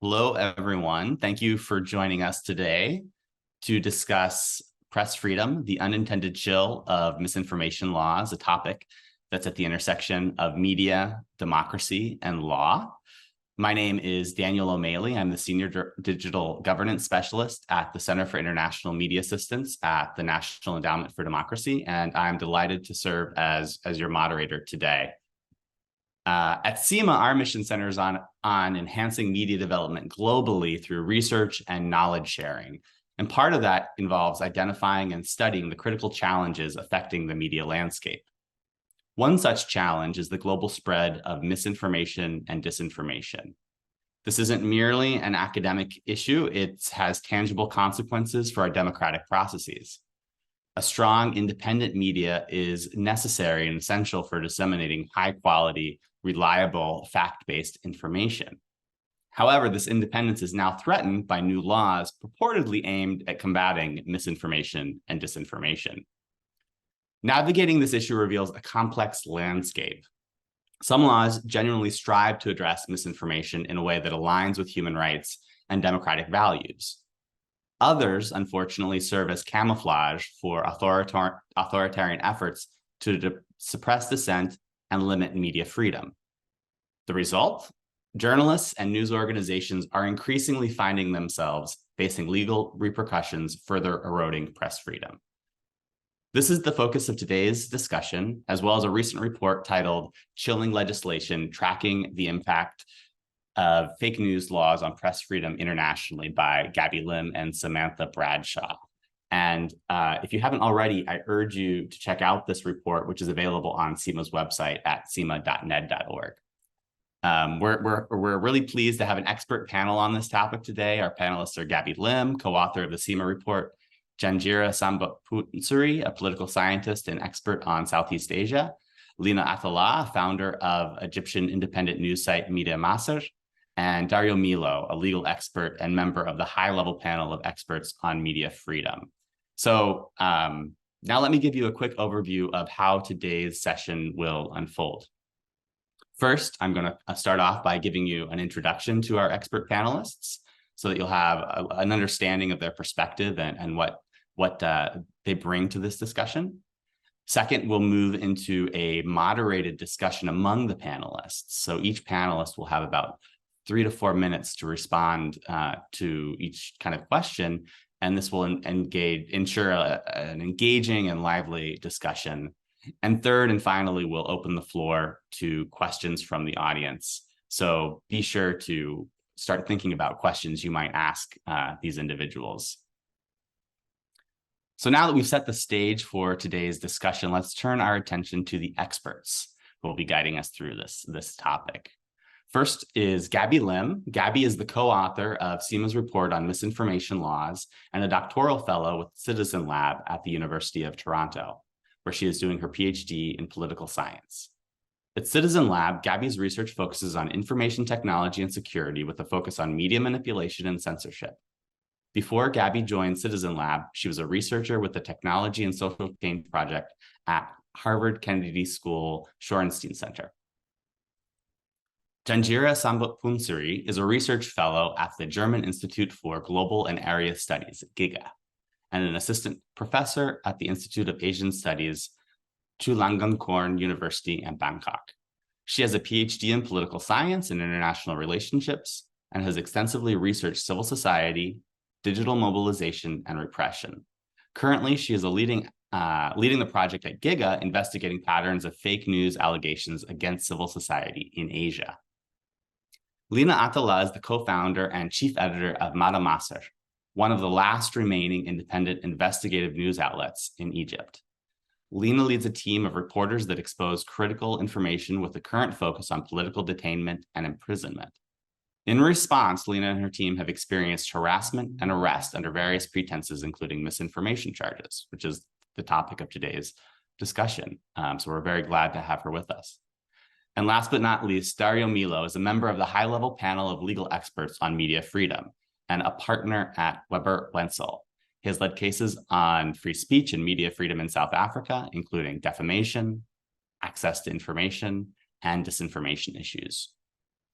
Hello, everyone. Thank you for joining us today to discuss press freedom, the unintended chill of misinformation laws, a topic that's at the intersection of media, democracy, and law. My name is Daniel O'Malley. I'm the Senior Digital Governance Specialist at the Center for International Media Assistance at the National Endowment for Democracy, and I'm delighted to serve as your moderator today. At CIMA, our mission centers on enhancing media development globally through research and knowledge sharing. And part of that involves identifying and studying the critical challenges affecting the media landscape. One such challenge is the global spread of misinformation and disinformation. This isn't merely an academic issue, it has tangible consequences for our democratic processes. A strong, independent media is necessary and essential for disseminating high-quality, reliable, fact-based information. However, this independence is now threatened by new laws purportedly aimed at combating misinformation and disinformation. Navigating this issue reveals a complex landscape. Some laws genuinely strive to address misinformation in a way that aligns with human rights and democratic values. Others, unfortunately, serve as camouflage for authoritarian efforts to suppress dissent and limit media freedom. The result? Journalists and news organizations are increasingly finding themselves facing legal repercussions, further eroding press freedom. This is the focus of today's discussion, as well as a recent report titled "Chilling Legislation: Tracking the Impact of Fake News Laws on Press Freedom Internationally" by Gabby Lim and Samantha Bradshaw. And if you haven't already, I urge you to check out this report, which is available on CIMA's website at cima.ned.org. We're really pleased to have an expert panel on this topic today. Our panelists are Gabby Lim, co-author of the CIMA report, Janjira Sambutpunsuri, a political scientist and expert on Southeast Asia, Lina Attallah, founder of Egyptian independent news site Media Masr, and Dario Milo, a legal expert and member of the high-level panel of experts on media freedom. So now let me give you a quick overview of how today's session will unfold. First, I'm going to start off by giving you an introduction to our expert panelists so that you'll have an understanding of their perspective and what they bring to this discussion. Second, we'll move into a moderated discussion among the panelists. So each panelist will have about 3 to 4 minutes to respond to each kind of question, and this will ensure an engaging and lively discussion. And third and finally, we'll open the floor to questions from the audience. So be sure to start thinking about questions you might ask these individuals. So now that we've set the stage for today's discussion, let's turn our attention to the experts who will be guiding us through this topic. First is Gabby Lim. Gabby is the co-author of CIMA's report on misinformation laws and a doctoral fellow with Citizen Lab at the University of Toronto, where she is doing her PhD in political science. At Citizen Lab, Gabby's research focuses on information technology and security with a focus on media manipulation and censorship. Before Gabby joined Citizen Lab, she was a researcher with the Technology and Social Change Project at Harvard Kennedy School Shorenstein Center. Janjira Sambutpunsuri is a research fellow at the German Institute for Global and Area Studies, GIGA, and an assistant professor at the Institute of Asian Studies, Chulalongkorn University in Bangkok. She has a PhD in political science and international relationships and has extensively researched civil society, digital mobilization, and repression. Currently, she is leading the project at GIGA, investigating patterns of fake news allegations against civil society in Asia. Lina Attallah is the co-founder and chief editor of Media Masr, one of the last remaining independent investigative news outlets in Egypt. Lina leads a team of reporters that expose critical information with a current focus on political detainment and imprisonment. In response, Lina and her team have experienced harassment and arrest under various pretenses, including misinformation charges, which is the topic of today's discussion. So we're very glad to have her with us. And last but not least, Dario Milo is a member of the high-level panel of legal experts on media freedom and a partner at Weber Wenzel. He has led cases on free speech and media freedom in South Africa, including defamation, access to information, and disinformation issues.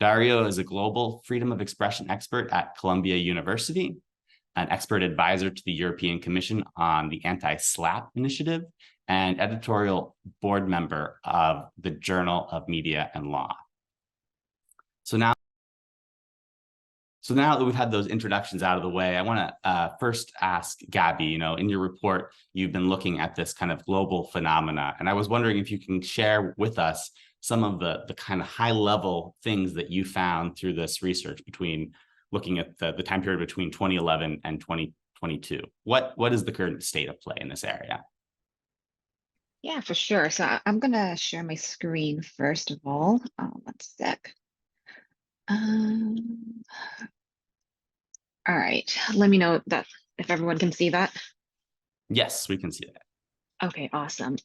Dario is a global freedom of expression expert at Columbia University, an expert advisor to the European Commission on the Anti-SLAPP initiative, and editorial board member of the Journal of Media and Law. So now that we've had those introductions out of the way, I want to first ask Gabby, in your report, you've been looking at this kind of global phenomena, and I was wondering if you can share with us some of the kind of high level things that you found through this research between looking at the time period between 2011 and 2022. What is the current state of play in this area? Yeah, for sure. So I'm gonna share my screen first of all. One sec. Um, all right. Let me know that if everyone can see that. Yes, we can see that. Okay, awesome.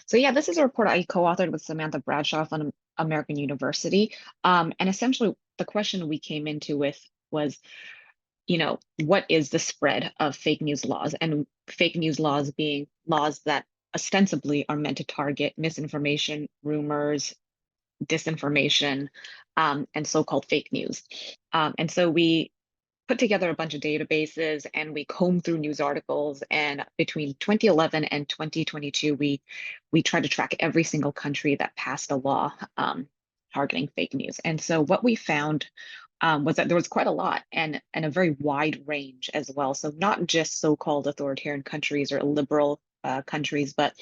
So yeah, this is a report I co-authored with Samantha Bradshaw from American University. And essentially the question we came into with was, what is the spread of fake news laws? And fake news laws being laws that ostensibly are meant to target misinformation, rumors, disinformation, and so-called fake news. And so we put together a bunch of databases and we combed through news articles. And between 2011 and 2022, we tried to track every single country that passed a law targeting fake news. And so what we found was that there was quite a lot and a very wide range as well. So not just so-called authoritarian countries or liberal countries, but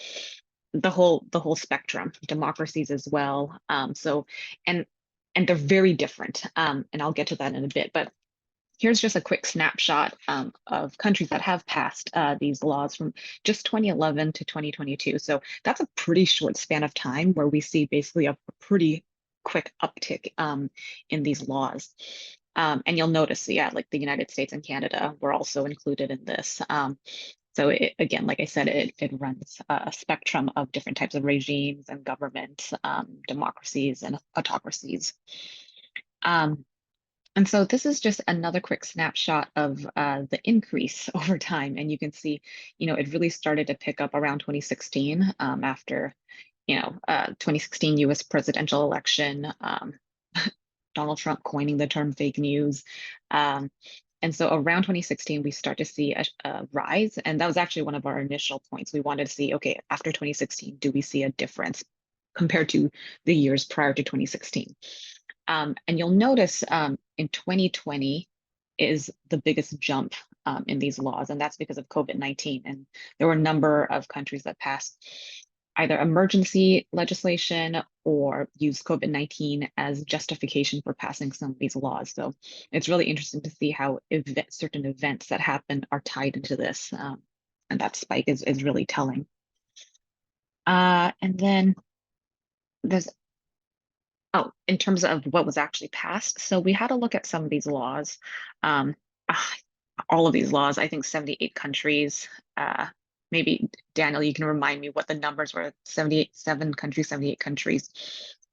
the whole spectrum, democracies as well. And and they're very different. And I'll get to that in a bit. But here's just a quick snapshot of countries that have passed these laws from just 2011 to 2022. So that's a pretty short span of time where we see basically a pretty quick uptick in these laws. And you'll notice, yeah, like the United States and Canada were also included in this. So again, like I said, it runs a spectrum of different types of regimes and governments, democracies and autocracies. Um, and so this is just another quick snapshot of the increase over time. And you can see, it really started to pick up around 2016 after, 2016 US presidential election, Donald Trump coining the term fake news. Um, and so around 2016, we start to see a rise. And that was actually one of our initial points. We wanted to see, okay, after 2016, do we see a difference compared to the years prior to 2016? And you'll notice in 2020 is the biggest jump in these laws, and that's because of COVID-19. And there were a number of countries that passed either emergency legislation or used COVID-19 as justification for passing some of these laws. So it's really interesting to see how certain events that happen are tied into this. And that spike is really telling. And then there's Oh, in terms of what was actually passed. So we had to look at some of these laws. Um, ah, all of these laws, I think 78 countries. Maybe Daniel, you can remind me what the numbers were: 78 countries,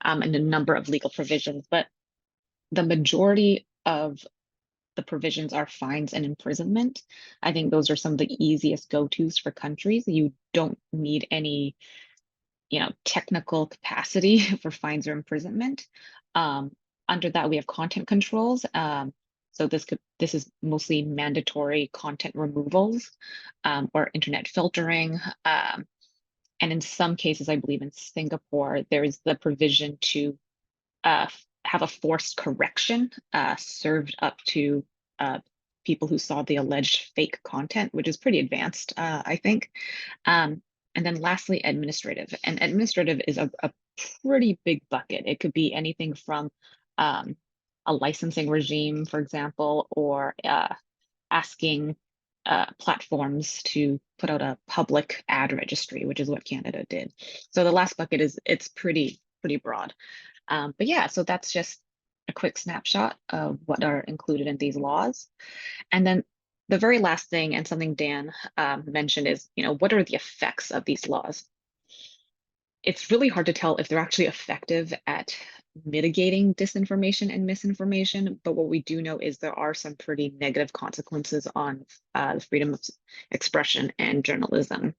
and a number of legal provisions. But the majority of the provisions are fines and imprisonment. I think those are some of the easiest go-tos for countries. You don't need any technical capacity for fines or imprisonment. Um, Under that, we have content controls. So this is mostly mandatory content removals or internet filtering. And in some cases, I believe in Singapore, there is the provision to have a forced correction served up to people who saw the alleged fake content, which is pretty advanced, I think. Um, and then lastly, administrative. And administrative is a pretty big bucket. It could be anything from um, a licensing regime, for example, or asking platforms to put out a public ad registry, which is what Canada did. So the last bucket it's pretty broad. But yeah, so that's just a quick snapshot of what are included in these laws. And then the very last thing, and something Dan mentioned, is what are the effects of these laws? It's really hard to tell if they're actually effective at mitigating disinformation and misinformation. But what we do know is there are some pretty negative consequences on the freedom of expression and journalism.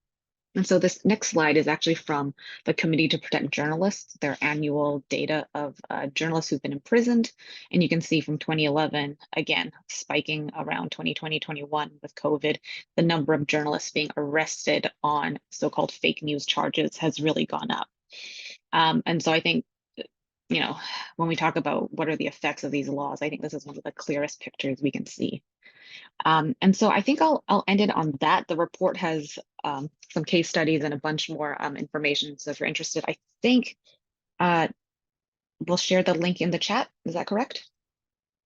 And so this next slide is actually from the Committee to Protect Journalists, their annual data of journalists who've been imprisoned. And you can see from 2011, again, spiking around 2020, 21 with COVID, the number of journalists being arrested on so-called fake news charges has really gone up. And so I think, when we talk about what are the effects of these laws, I think this is one of the clearest pictures we can see. And so I think I'll end it on that. The report has some case studies and a bunch more information. So if you're interested, I think we'll share the link in the chat. Is that correct?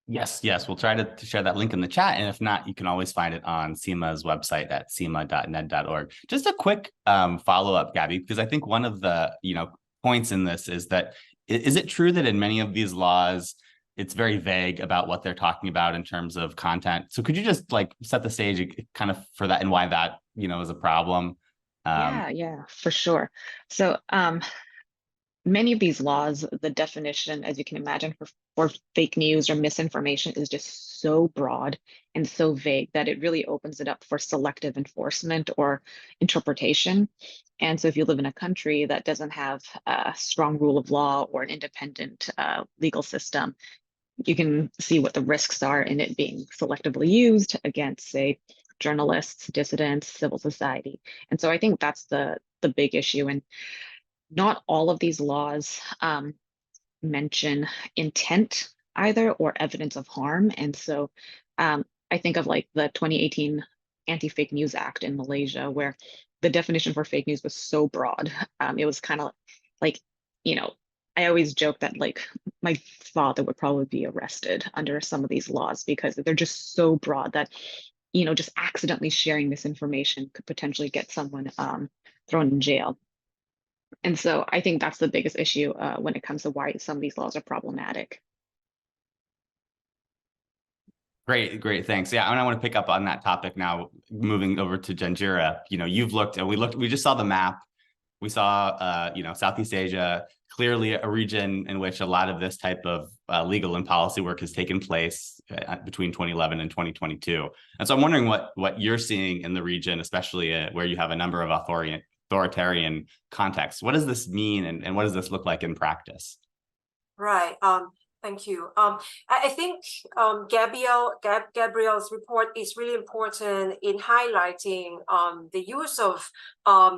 Yes, yes. We'll try to share that link in the chat. And if not, you can always find it on CIMA's website at cima.ned.org. Just a quick follow-up, Gabby, because I think one of the points in this is that, is it true that in many of these laws, it's very vague about what they're talking about in terms of content? So could you just set the stage kind of for that and why that, is a problem? Yeah, for sure. So many of these laws, the definition, as you can imagine, for fake news or misinformation is just so broad and so vague that it really opens it up for selective enforcement or interpretation. And so if you live in a country that doesn't have a strong rule of law or an independent legal system, you can see what the risks are in it being selectively used against, say, journalists, dissidents, civil society. And so I think that's the big issue. And not all of these laws mention intent either or evidence of harm. And so I think of like the 2018 Anti-Fake News Act in Malaysia, where the definition for fake news was so broad. It was kind of like, I always joke that like my father would probably be arrested under some of these laws because they're just so broad that, just accidentally sharing this information could potentially get someone thrown in jail. And so I think that's the biggest issue when it comes to why some of these laws are problematic. Great, great, thanks. Yeah, and I want to pick up on that topic now, moving over to Janjira. You've looked, and we just saw the map. We saw, Southeast Asia, clearly a region in which a lot of this type of legal and policy work has taken place between 2011 and 2022. And so I'm wondering what you're seeing in the region, especially where you have a number of authoritarian contexts. What does this mean, and what does this look like in practice? Right. Thank you. I think Gabriel's report is really important in highlighting the use of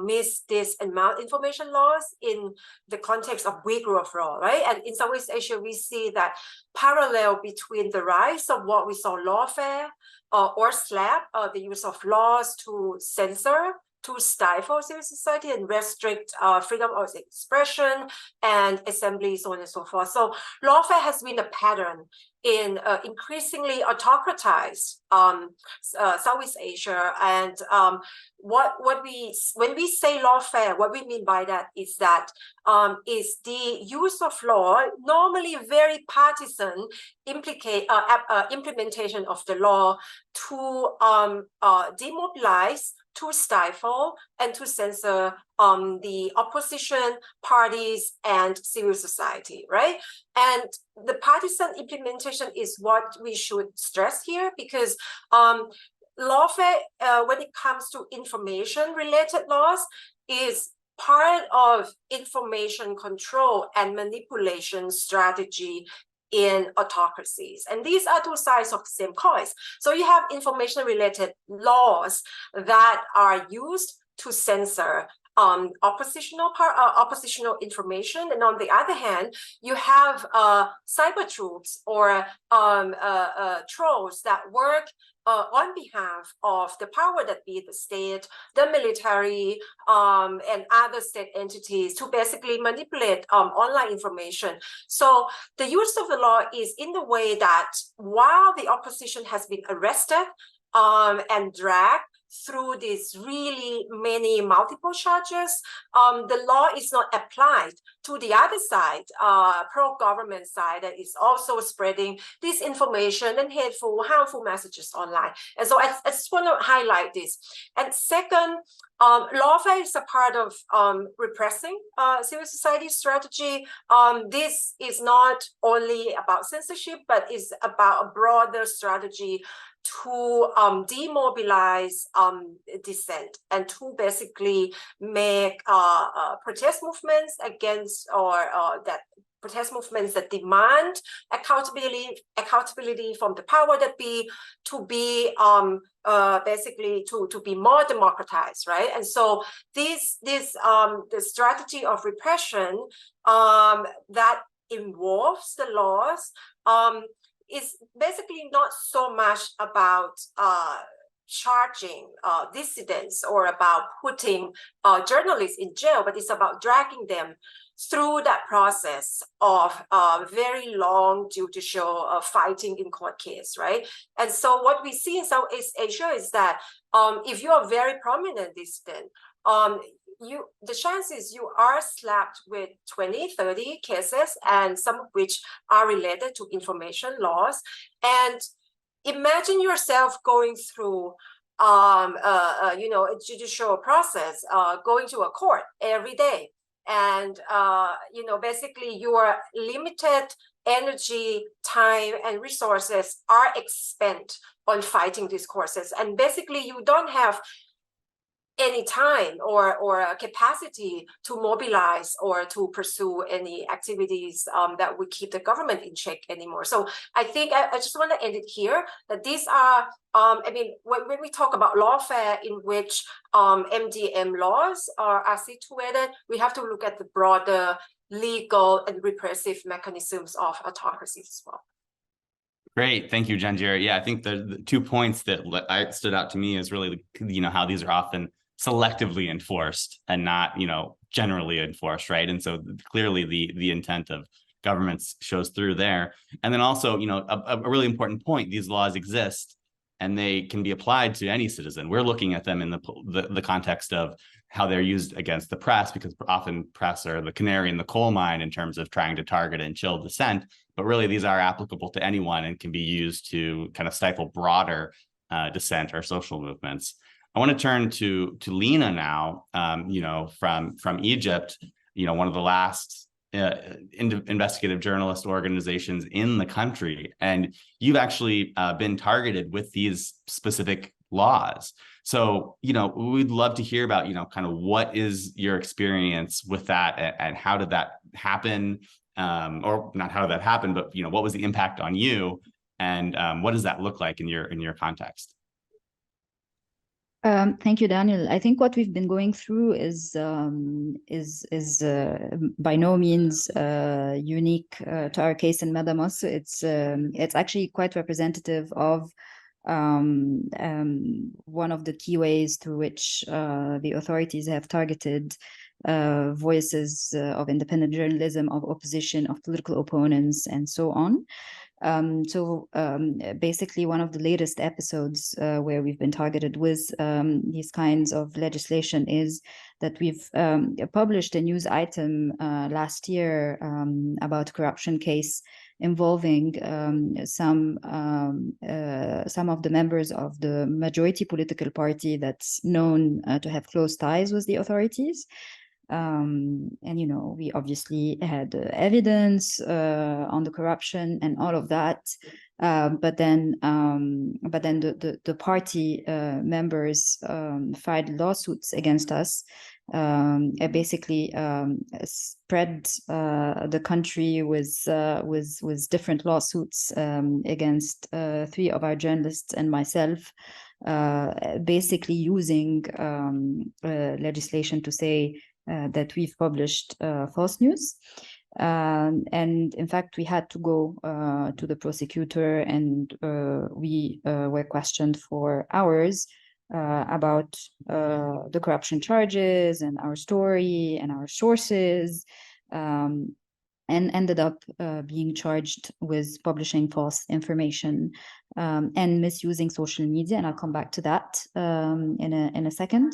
mis, dis, and malinformation laws in the context of weak rule of law, right? And in Southeast Asia, we see that parallel between the rise of what we saw lawfare or SLAPP, the use of laws to censor, to stifle civil society and restrict freedom of expression and assembly, so on and so forth. So lawfare has been a pattern in increasingly autocratized Southeast Asia. And when we say lawfare, what we mean by that is is the use of law, normally very partisan, implementation of the law to demobilize, to stifle, and to censor the opposition parties and civil society, right? And the partisan implementation is what we should stress here, because lawfare, when it comes to information-related laws, is part of information control and manipulation strategy in autocracies. And these are two sides of the same coin. So you have information-related laws that are used to censor oppositional information, and on the other hand, you have cyber troops or trolls that work on behalf of the power that be, the state, the military, and other state entities to basically manipulate online information. So the use of the law is in the way that while the opposition has been arrested and dragged through these really many multiple charges, the law is not applied to the other side, pro-government side, that is also spreading disinformation and hateful, harmful messages online. And so I just want to highlight this. And second, lawfare is a part of repressing civil society strategy. This is not only about censorship, but is about a broader strategy to demobilize dissent and to basically make protest movements against or that protest movements that demand accountability from the power that be, to be basically to be more democratized, right? And so the strategy of repression that involves the laws is basically not so much about charging dissidents or about putting journalists in jail, but it's about dragging them through that process of very long judicial fighting in court case, right? And so what we see in Southeast Asia is that if you are a very prominent dissident, the chances you are slapped with 20, 30 cases, and some of which are related to information laws. And imagine yourself going through a judicial process, going to a court every day. And basically your limited energy, time, and resources are expended on fighting these courses. And basically you don't have any time or capacity to mobilize or to pursue any activities that would keep the government in check anymore. So I think I just want to end it here, that these are, when we talk about lawfare in which MDM laws are situated, we have to look at the broader legal and repressive mechanisms of autocracies as well. Great. Thank you, Janjira. Yeah, I think the 2 points that stood out to me is really, how these are often selectively enforced and not, generally enforced, right? And so clearly the intent of governments shows through there. And then also, a really important point, these laws exist and they can be applied to any citizen. We're looking at them in the context of how they're used against the press, because often press are the canary in the coal mine in terms of trying to target and chill dissent. But really, these are applicable to anyone and can be used to kind of stifle broader dissent or social movements. I want to turn to Lena now, from Egypt, one of the last investigative journalist organizations in the country. And you've actually been targeted with these specific laws. So, we'd love to hear about, kind of what is your experience with that and how did that happen? Or not how did that happen, but, what was the impact on you? And what does that look like in your context? Thank you, Daniel. I think what we've been going through is by no means unique to our case in Madamas. It's actually quite representative of one of the key ways through which the authorities have targeted voices of independent journalism, of opposition, of political opponents, and so on. Basically, one of the latest episodes where we've been targeted with these kinds of legislation is that we've published a news item last year about a corruption case involving some of the members of the majority political party that's known to have close ties with the authorities. And we obviously had evidence on the corruption and all of that, but then the party members filed lawsuits against us, basically spread the country with different lawsuits against 3 of our journalists and myself, basically using legislation to say that we've published false news. And in fact, we had to go to the prosecutor, and we were questioned for hours about the corruption charges and our story and our sources, and ended up being charged with publishing false information and misusing social media. And I'll come back to that in a second.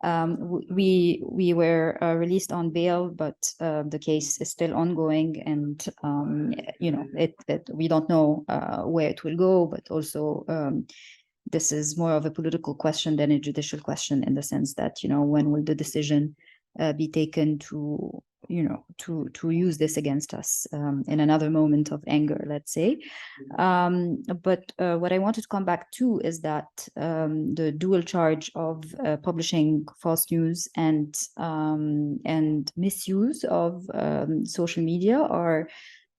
We were released on bail, but the case is still ongoing, and we don't know where it will go. But also, this is more of a political question than a judicial question, in the sense that when will the decision be taken to to use this against us in another moment of anger, let's say. But what I wanted to come back to is that the dual charge of publishing false news and misuse of social media are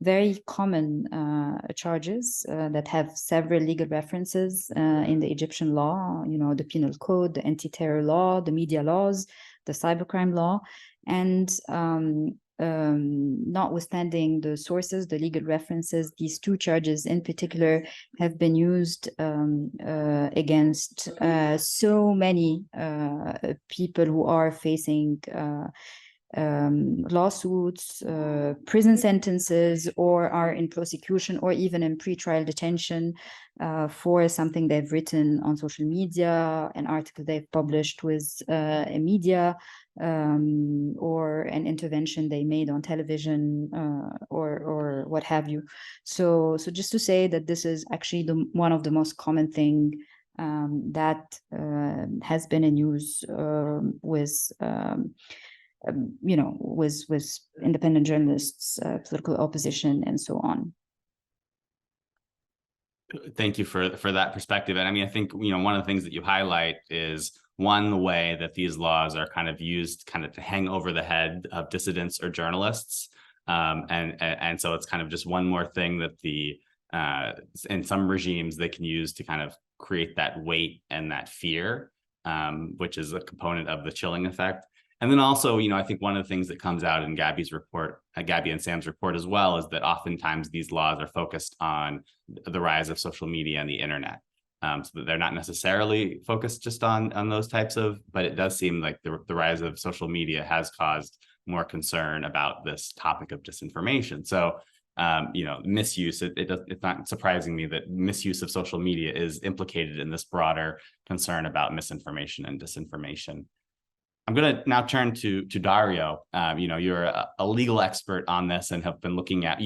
very common charges that have several legal references in the Egyptian law, the penal code, the anti-terror law, the media laws, the cybercrime law. And notwithstanding the sources, the legal references, these two charges in particular have been used against so many people who are facing lawsuits, prison sentences, or are in prosecution or even in pretrial detention for something they've written on social media, an article they've published with a media, or an intervention they made on television, or what have you. So just to say that this is actually one of the most common thing that has been in use with with independent journalists, political opposition, and so on. Thank you for that perspective. And I mean, I think, one of the things that you highlight is the way that these laws are kind of used kind of to hang over the head of dissidents or journalists. And so it's kind of just one more thing that in some regimes they can use to kind of create that weight and that fear, which is a component of the chilling effect. And then also, I think one of the things that comes out in Gabby's report, Gabby and Sam's report as well, is that oftentimes these laws are focused on the rise of social media and the internet. So that they're not necessarily focused just on those types of, but it does seem like the rise of social media has caused more concern about this topic of disinformation. So, misuse, it's not surprising me that misuse of social media is implicated in this broader concern about misinformation and disinformation. I'm going to now turn to Dario. You're a legal expert on this and have been looking at,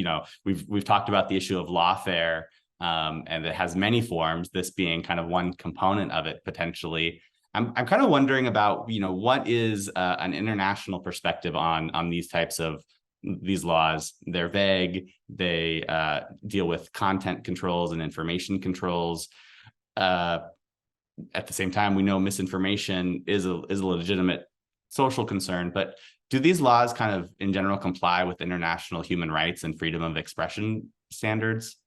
we've talked about the issue of lawfare, and it has many forms, this being kind of one component of it potentially. I'm kind of wondering about, what is an international perspective on these types of these laws. They're vague. They deal with content controls and information controls. At the same time, we know misinformation is a legitimate social concern, but do these laws kind of in general comply with international human rights and freedom of expression standards?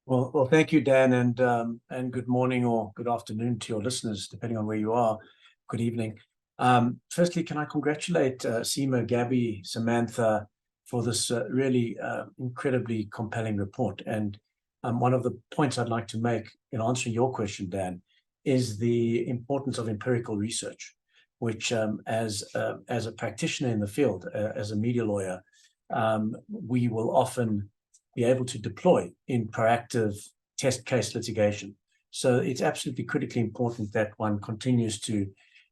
Well, thank you, Dan, and good morning or good afternoon to your listeners, depending on where you are. Good evening. Firstly, can I congratulate Seema, Gabby, Samantha for this really incredibly compelling report. And one of the points I'd like to make in answering your question, Dan, is the importance of empirical research, which as a practitioner in the field, as a media lawyer, we will often be able to deploy in proactive test case litigation. So it's absolutely critically important that one continues to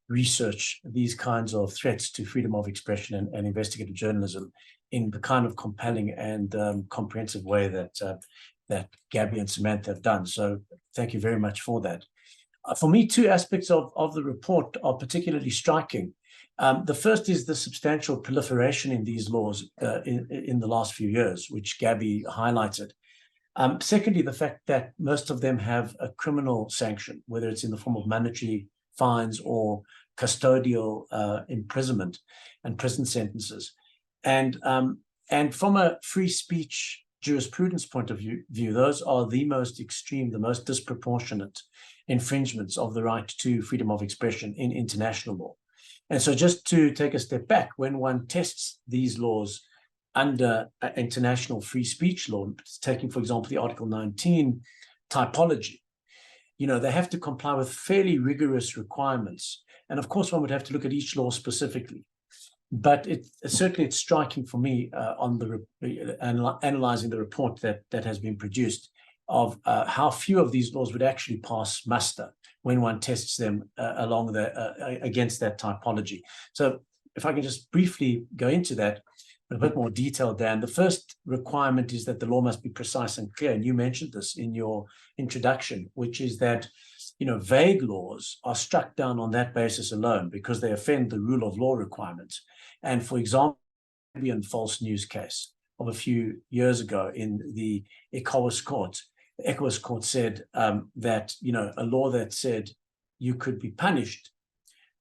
research these kinds of threats to freedom of expression and investigative journalism in the kind of compelling and comprehensive way that Gabby and Samantha have done. So thank you very much for that. For me, two aspects of the report are particularly striking. The first is the substantial proliferation in these laws in the last few years, which Gabby highlighted. Secondly, the fact that most of them have a criminal sanction, whether it's in the form of monetary fines or custodial imprisonment and prison sentences. And from a free speech jurisprudence point of view, those are the most extreme, the most disproportionate infringements of the right to freedom of expression in international law. And so just to take a step back, when one tests these laws under international free speech law, taking, for example, the Article 19 typology, they have to comply with fairly rigorous requirements. And of course, one would have to look at each law specifically. But certainly it's striking for me on analyzing the report that has been produced of how few of these laws would actually pass muster when one tests them against that typology. So if I can just briefly go into that in a bit more detail, Dan, the first requirement is that the law must be precise and clear. And you mentioned this in your introduction, which is that vague laws are struck down on that basis alone because they offend the rule of law requirements. And for example, the false news case of a few years ago in the ECOWAS court, the ECOWAS court said that, you know, a law that said you could be punished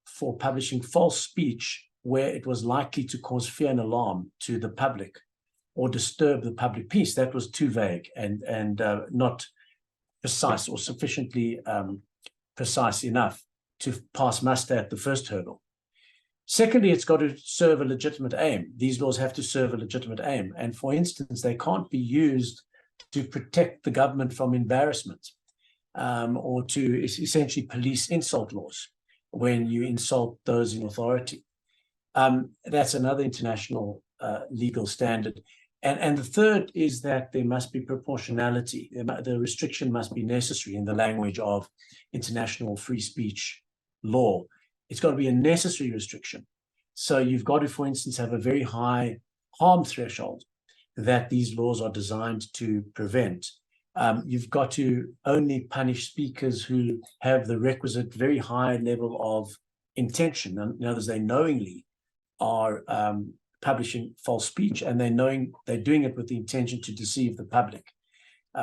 for publishing false speech where it was likely to cause fear and alarm to the public or disturb the public peace, that was too vague and not precise or sufficiently precise enough to pass muster at the first hurdle. Secondly, it's got to serve a legitimate aim. These laws have to serve a legitimate aim. And for instance, they can't be used to protect the government from embarrassment or to essentially police insult laws when you insult those in authority. That's another international legal standard. And the third is that there must be proportionality. The restriction must be necessary in the language of international free speech law. It's got to be a necessary restriction. So you've got to, for instance, have a very high harm threshold that these laws are designed to prevent. You've got to only punish speakers who have the requisite very high level of intention. In other words, they knowingly are publishing false speech, and they're doing it with the intention to deceive the public,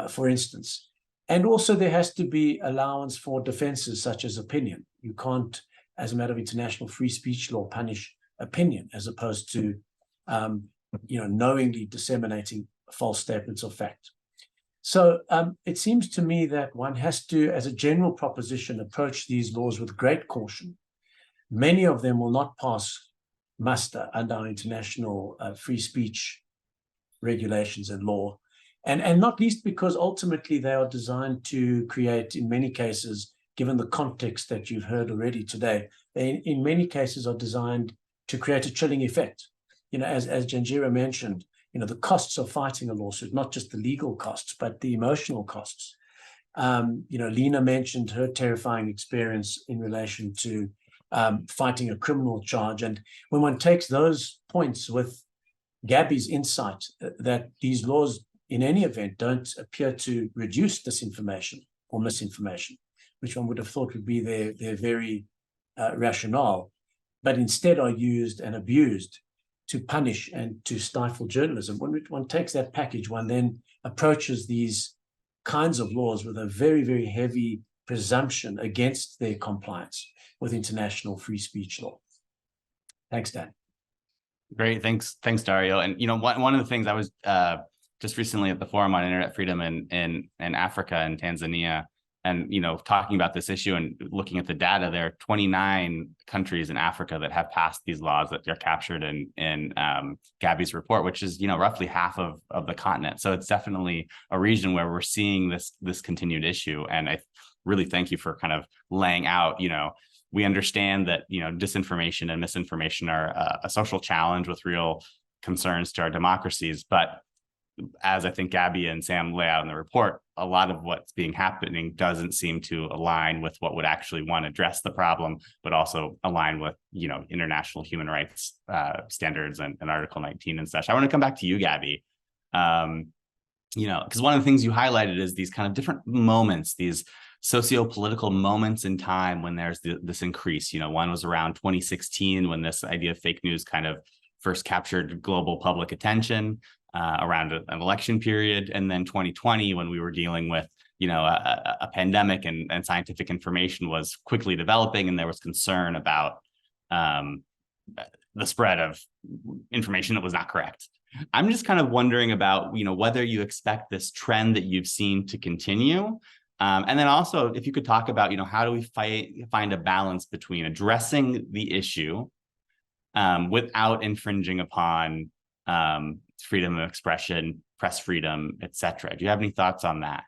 for instance. And also there has to be allowance for defenses such as opinion. You can't, as a matter of international free speech law, punish opinion as opposed to knowingly disseminating false statements of fact. So it seems to me that one has to, as a general proposition, approach these laws with great caution. Many of them will not pass muster under our international free speech regulations and law, and not least because ultimately they are designed to create, in many cases, given the context that you've heard already today, they in many cases are designed to create a chilling effect. You know, as Janjira mentioned, you know, the costs of fighting a lawsuit, not just the legal costs, but the emotional costs. Lena mentioned her terrifying experience in relation to fighting a criminal charge. And when one takes those points with Gabby's insight that these laws, in any event, don't appear to reduce disinformation or misinformation, which one would have thought would be their very rationale, but instead are used and abused to punish and to stifle journalism. When one takes that package, one then approaches these kinds of laws with a very, very heavy presumption against their compliance with international free speech law. Thanks, Dan. Great, thanks, Dario. And one of the things I was just recently at the Forum on Internet Freedom in Africa and Tanzania, and talking about this issue and looking at the data, there are 29 countries in Africa that have passed these laws that are captured in Gabby's report, which is roughly half of the continent. So it's definitely a region where we're seeing this continued issue. And I really thank you for kind of laying out, we understand that disinformation and misinformation are a social challenge with real concerns to our democracies, but as I think Gabby and Sam lay out in the report, a lot of what's happening doesn't seem to align with what would actually want to address the problem, but also align with international human rights standards and Article 19 and such. I want to come back to you, Gabby, because one of the things you highlighted is these kind of different moments, these socio-political moments in time when there's this increase. One was around 2016 when this idea of fake news kind of first captured global public attention. Around an election period, and then 2020 when we were dealing with a pandemic and scientific information was quickly developing, and there was concern about the spread of information that was not correct. I'm just kind of wondering about whether you expect this trend that you've seen to continue, and then also if you could talk about how do we find a balance between addressing the issue without infringing upon freedom of expression, press freedom, etc. Do you have any thoughts on that?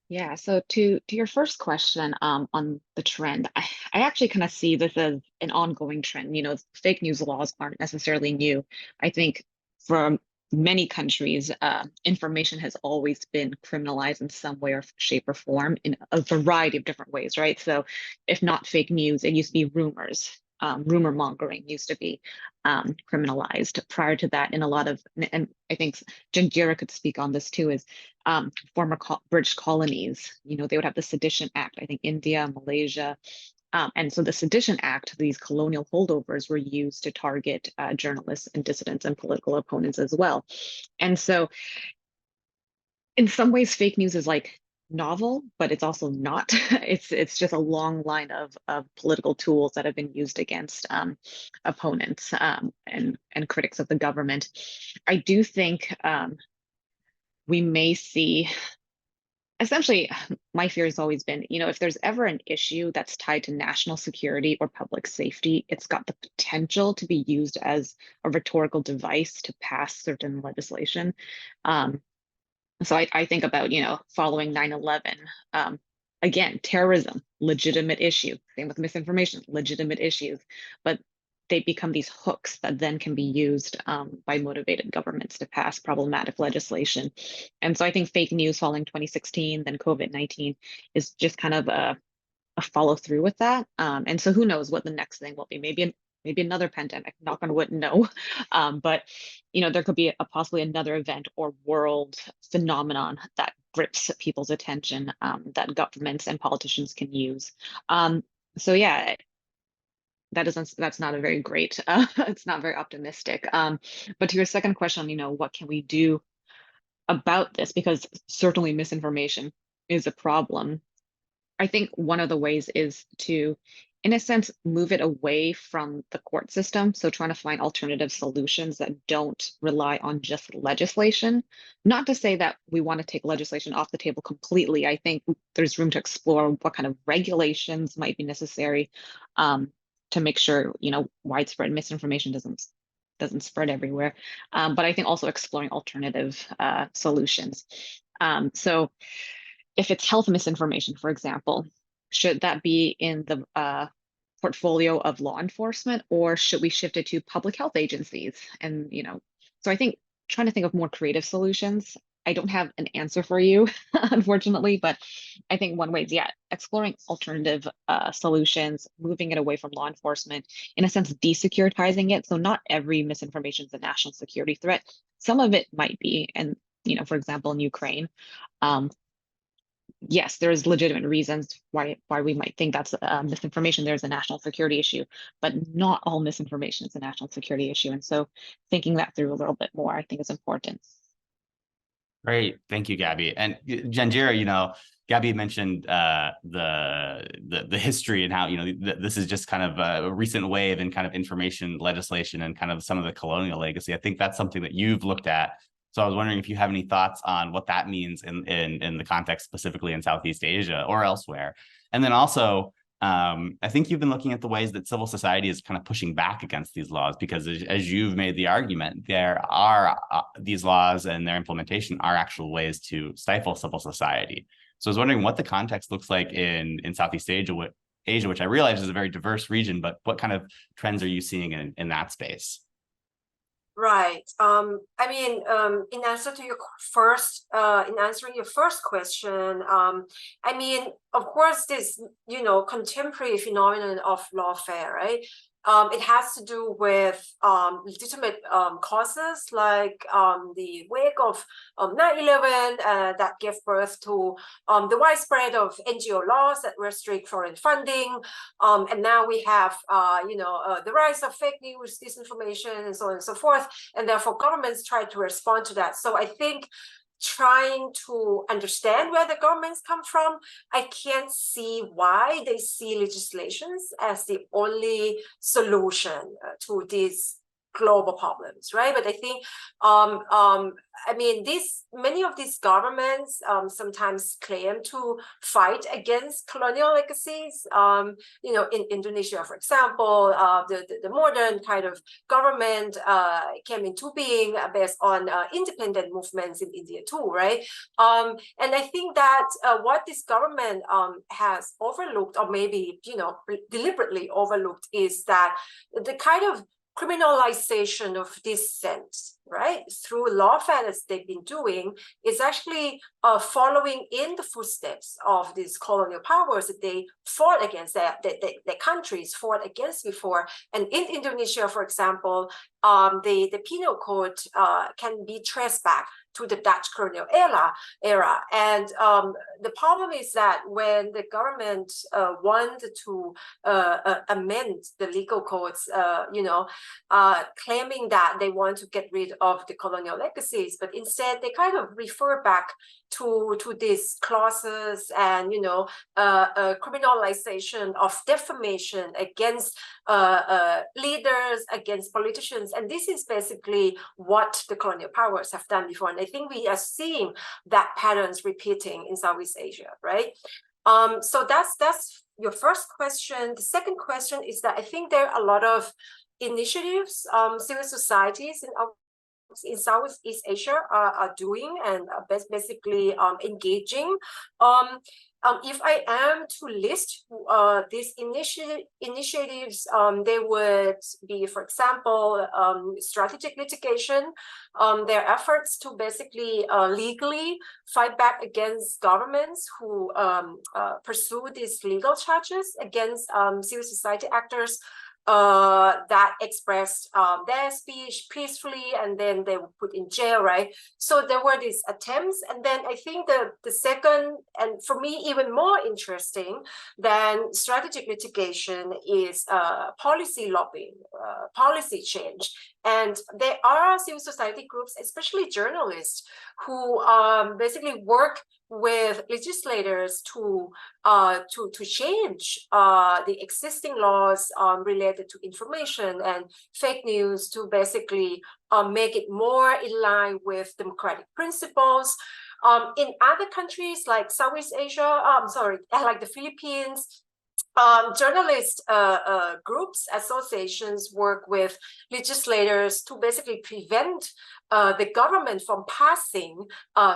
Yeah, so to your first question on the trend, I actually kind of see this as an ongoing trend. Fake news laws aren't necessarily new. I think for many countries, information has always been criminalized in some way or shape or form in a variety of different ways, right? So if not fake news, it used to be rumors. Rumor mongering used to be criminalized. Prior to that, in a lot of, and I think Janjira could speak on this too, is former British colonies. They would have the Sedition Act. I think India, Malaysia, And so the Sedition Act, these colonial holdovers were used to target journalists and dissidents and political opponents as well. And so in some ways, fake news is like novel, but it's also not. It's just a long line of political tools that have been used against opponents and critics of the government. I do think we may see. Essentially, my fear has always been, if there's ever an issue that's tied to national security or public safety, it's got the potential to be used as a rhetorical device to pass certain legislation. So I think about, following 9/11, again, terrorism, legitimate issue. Same with misinformation, legitimate issues. But they become these hooks that then can be used by motivated governments to pass problematic legislation. And so I think fake news following 2016, then COVID-19 is just kind of a follow through with that. And so who knows what the next thing will be? Maybe another pandemic. Knock on wood, no. But there could be possibly another event or world phenomenon that grips people's attention that governments and politicians can use. So yeah, that's not a very great. It's not very optimistic. But to your second question, what can we do about this? Because certainly misinformation is a problem. I think one of the ways is to, in a sense, move it away from the court system. So trying to find alternative solutions that don't rely on just legislation. Not to say that we want to take legislation off the table completely. I think there's room to explore what kind of regulations might be necessary to make sure, widespread misinformation doesn't spread everywhere. But I think also exploring alternative solutions. So if it's health misinformation, for example, should that be in the portfolio of law enforcement, or should we shift it to public health agencies? And, so I think trying to think of more creative solutions. I don't have an answer for you, unfortunately, but I think one way is, exploring alternative solutions, moving it away from law enforcement, in a sense, desecuritizing it. So not every misinformation is a national security threat. Some of it might be, and, for example, in Ukraine, yes, there's legitimate reasons why we might think that's misinformation. There's a national security issue, but not all misinformation is a national security issue. And so thinking that through a little bit more, I think is important. Great. Thank you, Gabby. And Janjira, Gabby mentioned the history and how, this is just kind of a recent wave in kind of information legislation and kind of some of the colonial legacy. I think that's something that you've looked at. So I was wondering if you have any thoughts on what that means in the context specifically in Southeast Asia or elsewhere. And then also, I think you've been looking at the ways that civil society is kind of pushing back against these laws, because as you've made the argument, there are these laws and their implementation are actual ways to stifle civil society. So I was wondering what the context looks like in Southeast Asia, which I realize is a very diverse region, but what kind of trends are you seeing in that space? Right. In answer to your in answering your first question, of course, this, contemporary phenomenon of lawfare, right? It has to do with legitimate causes like the wake of 9/11 that gave birth to the widespread of NGO laws that restrict foreign funding, and now we have the rise of fake news, disinformation, and so on and so forth, and therefore governments try to respond to that. So I think trying to understand where the governments come from, I can't see why they see legislations as the only solution to these global problems, right? But I think, many of these governments sometimes claim to fight against colonial legacies. In Indonesia, for example, the modern kind of government came into being based on independent movements in India too, right? And I think that what this government has overlooked, or maybe deliberately overlooked, is that the kind of criminalization of dissent, right, through lawfare as they've been doing, is actually following in the footsteps of these colonial powers that they fought against, their countries fought against before. And in Indonesia, for example, the penal code can be traced back to the Dutch colonial era. And the problem is that when the government wanted to amend the legal codes, claiming that they want to get rid of the colonial legacies, but instead they kind of refer back to these clauses and criminalization of defamation against leaders, against politicians. And this is basically what the colonial powers have done before. And I think we are seeing that patterns repeating in Southeast Asia, right? So that's your first question. The second question is that I think there are a lot of initiatives civil societies in Southeast Asia are doing and basically engaging. If I am to list these initiatives, they would be, for example, strategic litigation, their efforts to basically legally fight back against governments who pursue these legal charges against civil society actors that expressed their speech peacefully, and then they were put in jail, right? So there were these attempts. And then I think the second, and for me even more interesting than strategic litigation, is policy lobbying, policy change. And there are civil society groups, especially journalists, who basically work with legislators to change the existing laws related to information and fake news, to basically make it more in line with democratic principles. In other countries like Southeast Asia, like the Philippines, journalist groups, associations work with legislators to basically prevent the government from passing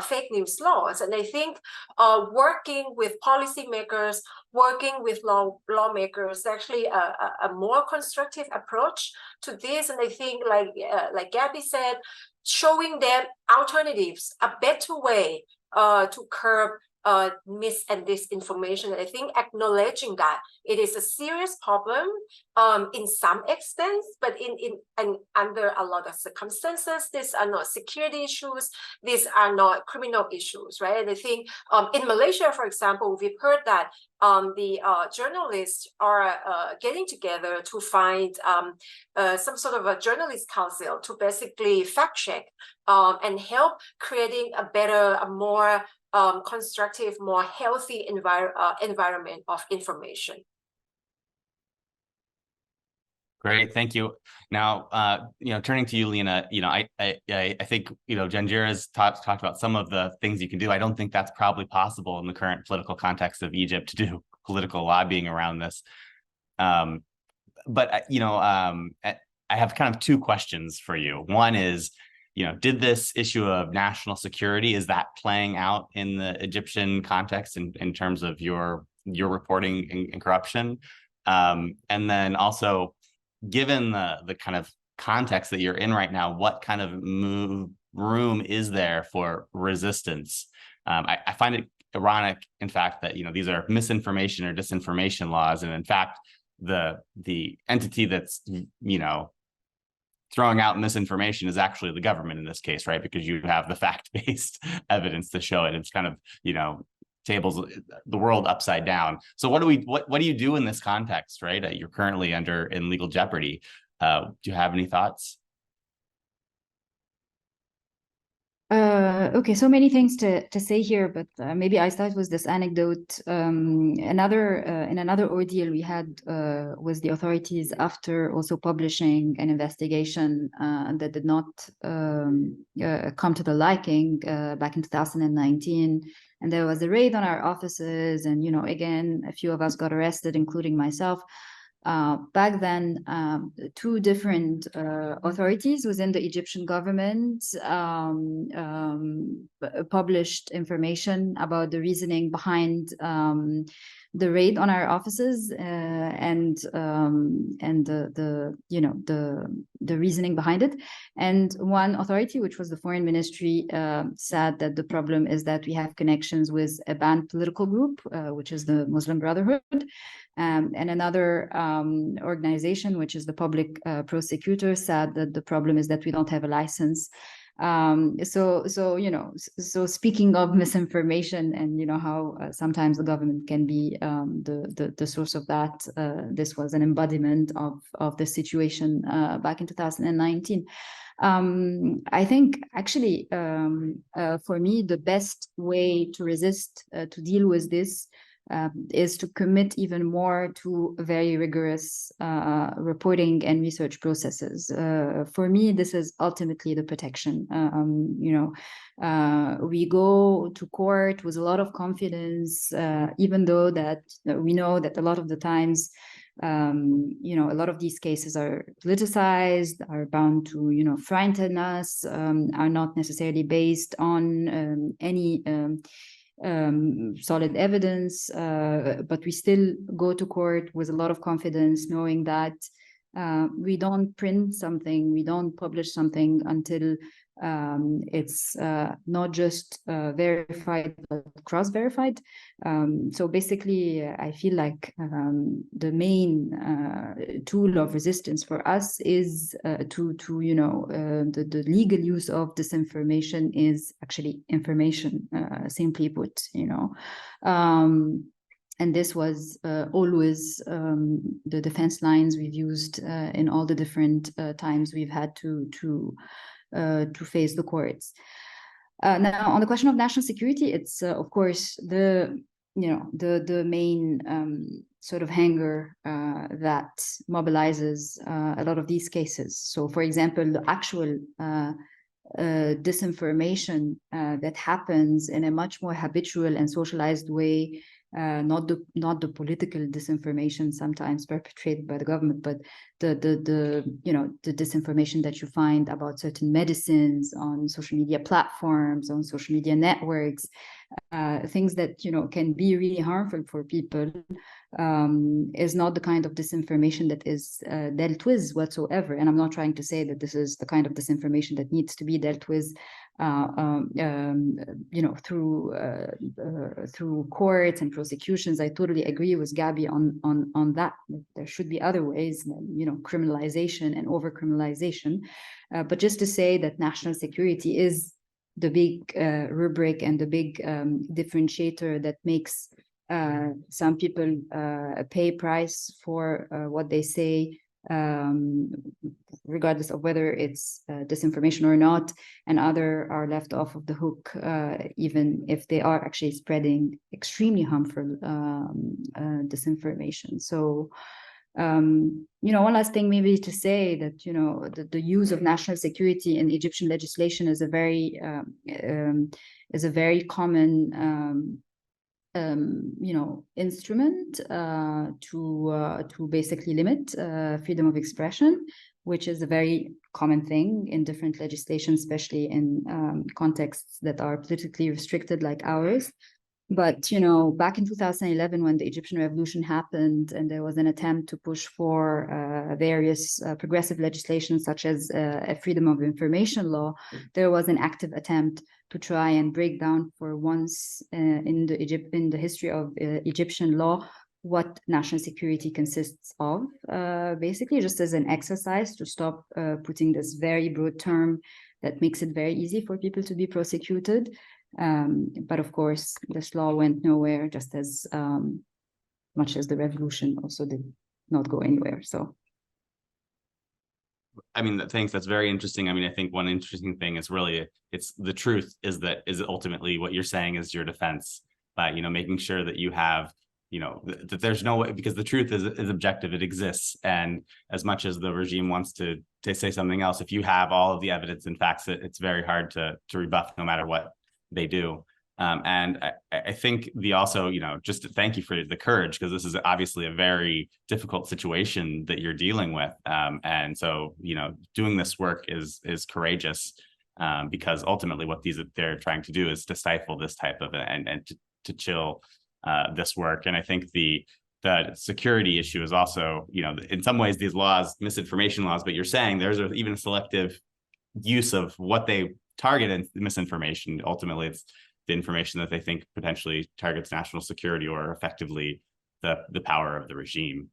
fake news laws. And I think working with policymakers, working with lawmakers is actually a more constructive approach to this. And I think, like Gabby said, showing them alternatives, a better way to curb mis and disinformation. And I think acknowledging that it is a serious problem in some extent, but and under a lot of circumstances, these are not security issues, these are not criminal issues, right? And I think in Malaysia, for example, we've heard that the journalists are getting together to find some sort of a journalist council to basically fact check and help creating a better, a more constructive, more healthy environment of information. Great, thank you. Now, turning to you, Lena, I think, Janjira has talked about some of the things you can do. I don't think that's probably possible in the current political context of Egypt to do political lobbying around this. But I have kind of two questions for you. One is, did this issue of national security, is that playing out in the Egyptian context in terms of your reporting and corruption? And then also, given the kind of context that you're in right now, what kind of room is there for resistance? I find it ironic, in fact, that these are misinformation or disinformation laws, and in fact, the entity that's throwing out misinformation is actually the government in this case, right? Because you have the fact-based evidence to show it. It's kind of, tables the world upside down. So what do you do in this context, right? You're currently in legal jeopardy. Do you have any thoughts? Okay, so many things to say here, but maybe I start with this anecdote. In another ordeal we had with the authorities after also publishing an investigation that did not come to the liking back in 2019, and there was a raid on our offices, and again, a few of us got arrested, including myself. Back then, two different authorities within the Egyptian government published information about the reasoning behind the raid on our offices and the you know the reasoning behind it. And one authority, which was the Foreign Ministry, said that the problem is that we have connections with a banned political group, which is the Muslim Brotherhood, and another organization, which is the public prosecutor, said that the problem is that we don't have a license. So you know, so speaking of misinformation and you know how sometimes the government can be the source of that, this was an embodiment of the situation back in 2019. I think actually for me the best way to resist to deal with this is to commit even more to very rigorous reporting and research processes. For me, this is ultimately the protection. You know, we go to court with a lot of confidence, even though that we know that a lot of the times, you know, a lot of these cases are politicized, are bound to, you know, frighten us, are not necessarily based on any solid evidence, but we still go to court with a lot of confidence, knowing that we don't print something, we don't publish something until it's not just verified, but cross-verified. So basically, I feel like the main tool of resistance for us is to you know, the legal use of disinformation is actually information, simply put, you know. And this was always the defense lines we've used in all the different times we've had to face the courts. Now, on the question of national security, it's of course the main sort of hanger that mobilizes a lot of these cases. So, for example, the actual disinformation that happens in a much more habitual and socialized way, not the political disinformation sometimes perpetrated by the government, but the you know, the disinformation that you find about certain medicines on social media platforms, on social media networks, things that, you know, can be really harmful for people, is not the kind of disinformation that is dealt with whatsoever. And I'm not trying to say that this is the kind of disinformation that needs to be dealt with you know, through courts and prosecutions. I totally agree with Gabby on that. There should be other ways, you know, criminalization and over-criminalization. But just to say that national security is the big rubric and the big differentiator that makes some people pay price for what they say, regardless of whether it's disinformation or not, and other are left off of the hook, even if they are actually spreading extremely harmful disinformation. So, you know, one last thing maybe to say that, you know, the use of national security in Egyptian legislation is a very common you know, instrument to basically limit freedom of expression, which is a very common thing in different legislation, especially in contexts that are politically restricted like ours. But, you know, back in 2011, when the Egyptian revolution happened and there was an attempt to push for various progressive legislation, such as a freedom of information law, there was an active attempt to try and break down for once in the history of Egyptian law what national security consists of, basically just as an exercise to stop putting this very broad term that makes it very easy for people to be prosecuted. But of course, this law went nowhere, just as much as the revolution also did not go anywhere. So, I mean, thanks. That's very interesting. I mean, I think one interesting thing is really, it's the truth is ultimately what you're saying is your defense by, you know, making sure that you have, you know, that there's no way, because the truth is objective, it exists. And as much as the regime wants to say something else, if you have all of the evidence and facts, it's very hard to rebuff no matter what they do. And I think also, you know, just to thank you for the courage, because this is obviously a very difficult situation that you're dealing with. And so, you know, doing this work is courageous, because ultimately what they're trying to do is to stifle this type of and to chill this work. And I think the security issue is also, in some ways these laws, misinformation laws, but you're saying there's even a selective use of what they target in misinformation. Ultimately, it's the information that they think potentially targets national security or effectively the power of the regime.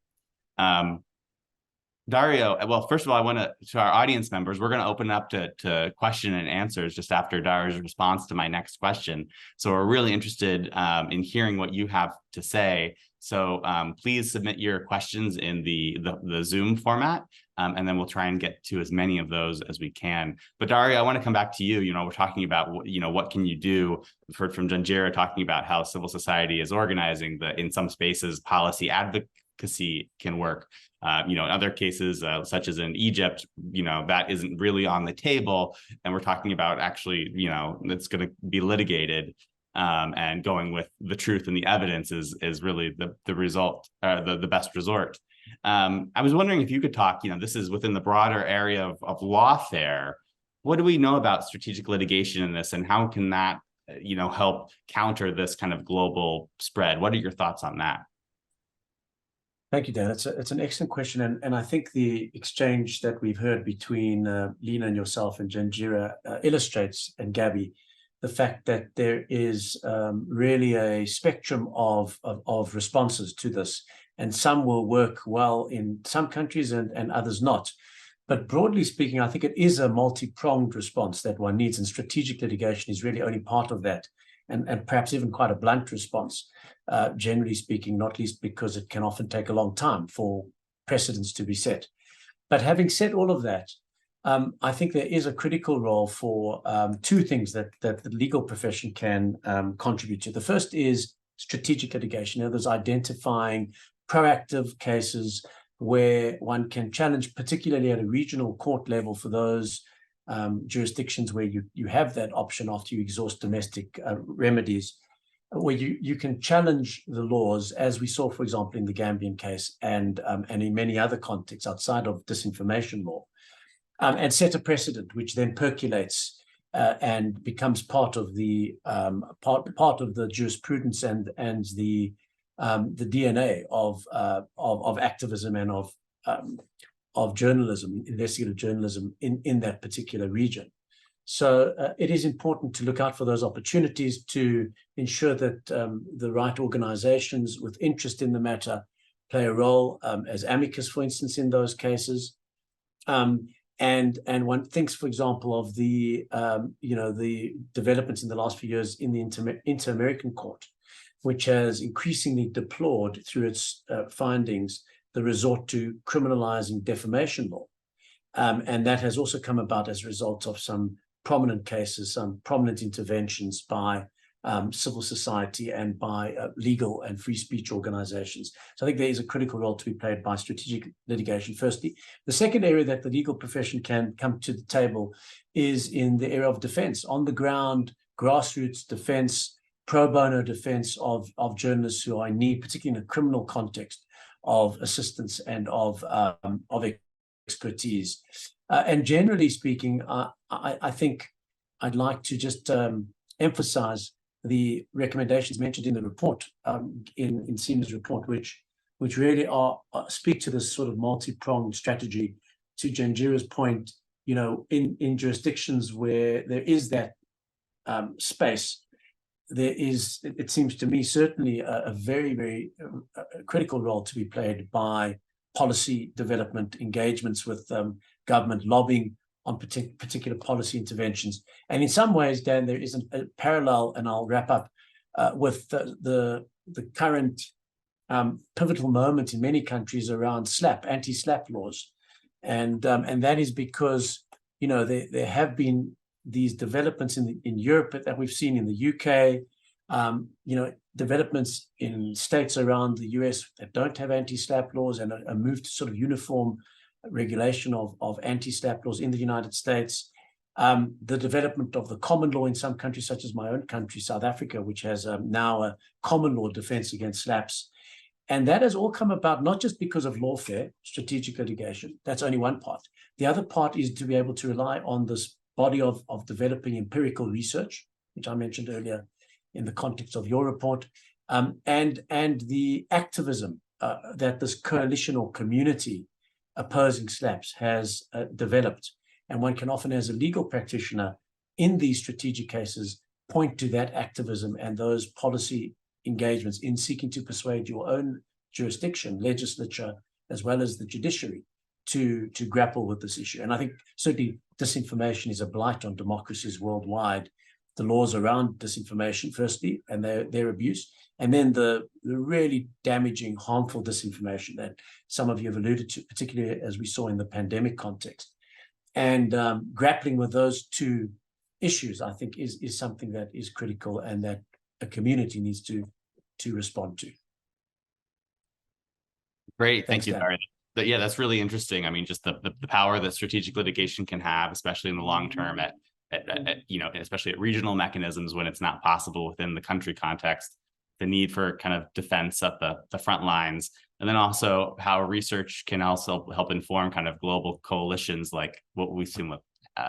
Dario, well, first of all, I want to our audience members, we're going to open up to question and answers just after Dario's response to my next question. So we're really interested in hearing what you have to say. So please submit your questions in the Zoom format, and then we'll try and get to as many of those as we can. But Dario, I want to come back to you. We're talking about, what can you do? We've heard from Janjira talking about how civil society is organizing in some spaces, policy advocacy can work. In other cases, such as in Egypt, that isn't really on the table. And we're talking about actually, it's going to be litigated. And going with the truth and the evidence is really the result, the best resort. I was wondering if you could talk, this is within the broader area of lawfare. What do we know about strategic litigation in this, and how can that, help counter this kind of global spread? What are your thoughts on that? Thank you, Dan. It's an excellent question, and I think the exchange that we've heard between Lena and yourself and Janjira illustrates, and Gabby, the fact that there is really a spectrum of responses to this, and some will work well in some countries and others not. But broadly speaking, I think it is a multi-pronged response that one needs, and strategic litigation is really only part of that, and perhaps even quite a blunt response. Generally speaking, not least because it can often take a long time for precedents to be set. But having said all of that, I think there is a critical role for two things that the legal profession can contribute to. The first is strategic litigation. There's identifying proactive cases where one can challenge, particularly at a regional court level, for those jurisdictions where you have that option after you exhaust domestic remedies, where you can challenge the laws, as we saw, for example, in the Gambian case and in many other contexts outside of disinformation law, and set a precedent which then percolates and becomes part of the jurisprudence and the DNA of activism and of journalism, investigative journalism in that particular region. So it is important to look out for those opportunities to ensure that the right organizations with interest in the matter play a role as amicus, for instance, in those cases. And one thinks, for example, of the developments in the last few years in the Inter-American Court, which has increasingly deplored through its findings the resort to criminalizing defamation law. And that has also come about as a result of some prominent cases, some prominent interventions by civil society and by legal and free speech organizations. So I think there is a critical role to be played by strategic litigation, firstly. The second area that the legal profession can come to the table is in the area of defense, on the ground, grassroots defense, pro bono defense of journalists who are in need, particularly in a criminal context, of assistance and of expertise. And generally speaking, I think I'd like to just emphasize the recommendations mentioned in the report, in Seema's report, which really speak to this sort of multi-pronged strategy. To Janjira's point, in jurisdictions where there is that space, there is, it seems to me, certainly a very, very critical role to be played by policy development, engagements with government, lobbying on particular policy interventions. And in some ways, Dan, there is a parallel, and I'll wrap up with the current pivotal moment in many countries around anti-SLAPP laws. And that is because, there have been these developments in Europe that we've seen in the UK, developments in states around the US that don't have anti-SLAPP laws, and a move to sort of uniform regulation of anti-SLAPP laws in the United States. The development of the common law in some countries, such as my own country, South Africa, which has now a common law defense against SLAPPs. And that has all come about not just because of lawfare, strategic litigation. That's only one part. The other part is to be able to rely on this body of developing empirical research, which I mentioned earlier in the context of your report, and the activism that this coalition or community opposing SLAPPs has developed. And one can often, as a legal practitioner in these strategic cases, point to that activism and those policy engagements in seeking to persuade your own jurisdiction, legislature, as well as the judiciary to grapple with this issue. And I think certainly disinformation is a blight on democracies worldwide. The laws around disinformation, firstly, and their abuse, and then the really damaging, harmful disinformation that some of you have alluded to, particularly as we saw in the pandemic context. And grappling with those two issues, I think, is something that is critical and that a community needs to respond to. Great, Thanks, thank you, Dan. Barry. But yeah, that's really interesting. I mean, just the power that strategic litigation can have, especially in the long term, at especially at regional mechanisms when it's not possible within the country context. The need for kind of defense at the front lines, and then also how research can also help inform kind of global coalitions like what we've seen with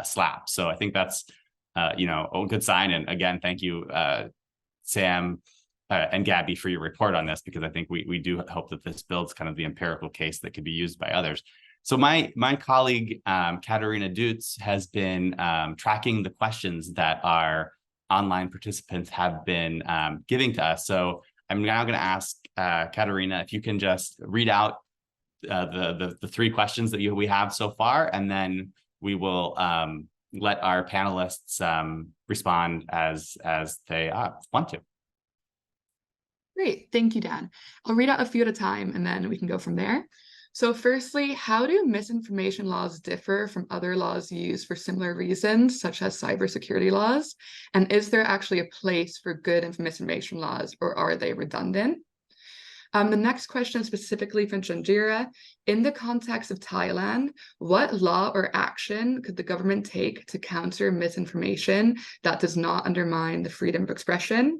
SLAPP. So I think that's a good sign. And again, thank you, Sam and Gabby, for your report on this, because I think we do hope that this builds kind of the empirical case that could be used by others. So my colleague, Katarina Dutz, has been tracking the questions that our online participants have been giving to us. So I'm now going to ask Katarina if you can just read out the three questions that we have so far, and then we will let our panelists respond as they want to. Great, thank you, Dan. I'll read out a few at a time, and then we can go from there. So firstly, how do misinformation laws differ from other laws used for similar reasons, such as cybersecurity laws? And is there actually a place for good misinformation laws, or are they redundant? The next question specifically from Janjira, in the context of Thailand, what law or action could the government take to counter misinformation that does not undermine the freedom of expression?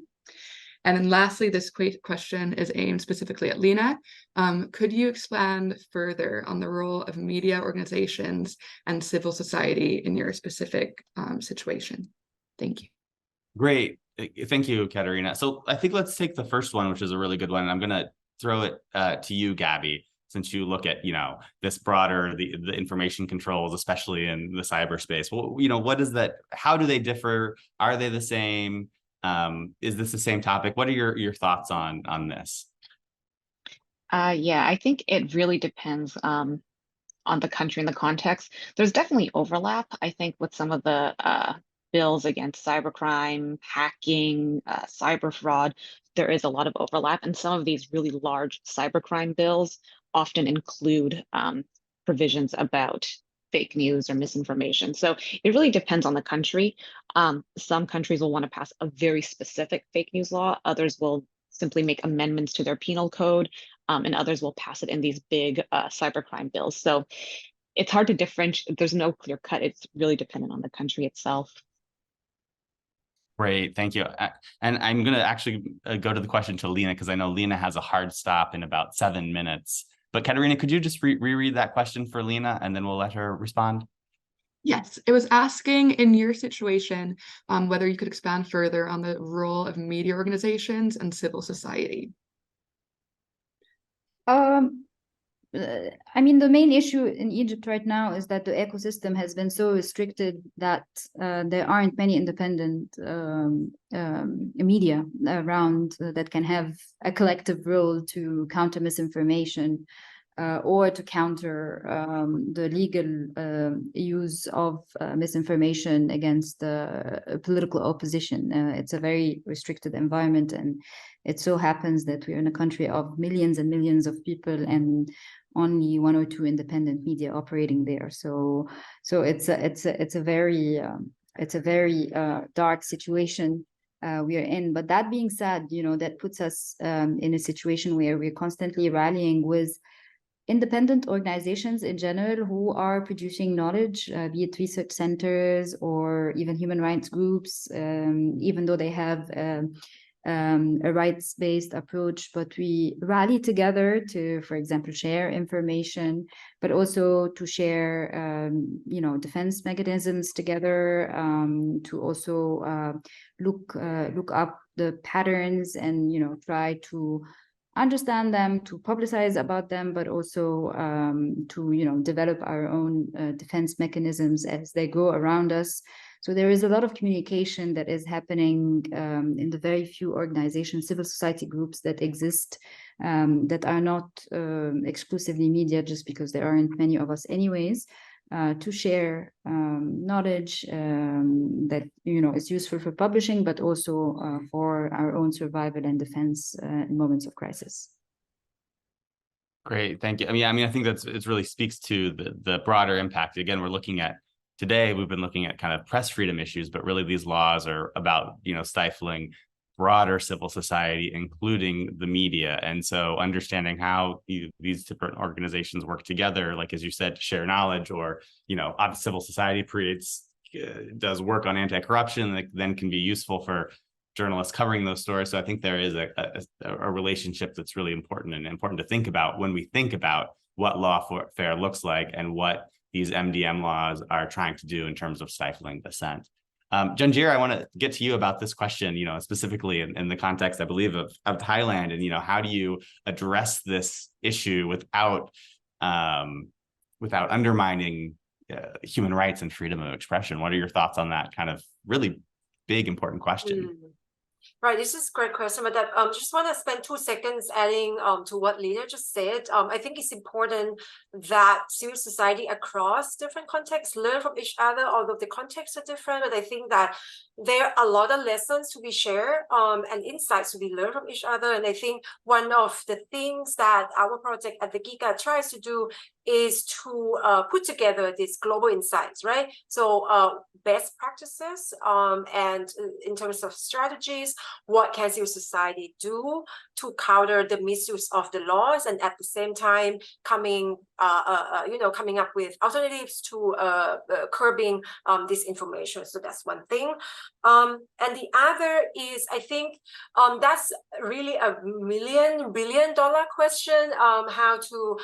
And then lastly, this question is aimed specifically at Lena. Could you expand further on the role of media organizations and civil society in your specific situation? Thank you. Great. Thank you, Katarina. So I think let's take the first one, which is a really good one. I'm going to throw it to you, Gabby, since you look at, this broader, the information controls, especially in the cyberspace. Well, what is that? How do they differ? Are they the same? Is this the same topic? What are your thoughts on this? Yeah, I think it really depends on the country and the context. There's definitely overlap, I think, with some of the bills against cybercrime, hacking, cyber fraud. There is a lot of overlap, and some of these really large cybercrime bills often include provisions about fake news or misinformation. So it really depends on the country. Some countries will want to pass a very specific fake news law. Others will simply make amendments to their penal code, and others will pass it in these big cybercrime bills. So it's hard to differentiate. There's no clear cut. It's really dependent on the country itself. Great, thank you. And I'm going to actually go to the question to Lena, because I know Lena has a hard stop in about 7 minutes. But Katarina, could you just reread that question for Lena, and then we'll let her respond? Yes, it was asking, in your situation, whether you could expand further on the role of media organizations and civil society. I mean, the main issue in Egypt right now is that the ecosystem has been so restricted that there aren't many independent media around that can have a collective role to counter misinformation or to counter the legal use of misinformation against the political opposition. It's a very restricted environment, and it so happens that we're in a country of millions and millions of people and only 1 or 2 independent media operating there. So it's a very dark situation we are in. But that being said, that puts us in a situation where we're constantly rallying with independent organizations in general who are producing knowledge, be it research centers or even human rights groups, even though they have a rights-based approach, but we rally together to, for example, share information, but also to share, defense mechanisms together, to also look up the patterns and, try to understand them, to publicize about them, but also to, develop our own defense mechanisms as they go around us. So there is a lot of communication that is happening in the very few organizations, civil society groups that exist, that are not exclusively media, just because there aren't many of us anyways, to share knowledge that, is useful for publishing, but also for our own survival and defense in moments of crisis. Great, thank you. I mean, I think it really speaks to the broader impact. Again, today we've been looking at kind of press freedom issues, but really these laws are about, stifling broader civil society, including the media. And so understanding how these different organizations work together, like, as you said, to share knowledge, or, civil society does work on anti-corruption that then can be useful for journalists covering those stories. So I think there is a relationship that's really important to think about when we think about what lawfare looks like and what these MDM laws are trying to do in terms of stifling dissent. Janjira, I want to get to you about this question, specifically in the context, I believe, of Thailand, and, how do you address this issue without undermining human rights and freedom of expression? What are your thoughts on that kind of really big, important question? Right, this is a great question, but just want to spend 2 seconds adding to what Lina just said. I think it's important that civil society across different contexts learn from each other, although the contexts are different. But I think that there are a lot of lessons to be shared and insights to be learned from each other. And I think one of the things that our project at the Giga tries to do is to put together these global insights, right? So best practices and in terms of strategies, what can civil society do to counter the misuse of the laws, and at the same time coming up with alternatives to curbing disinformation. So that's one thing. And the other is, I think that's really a billion-dollar question, how to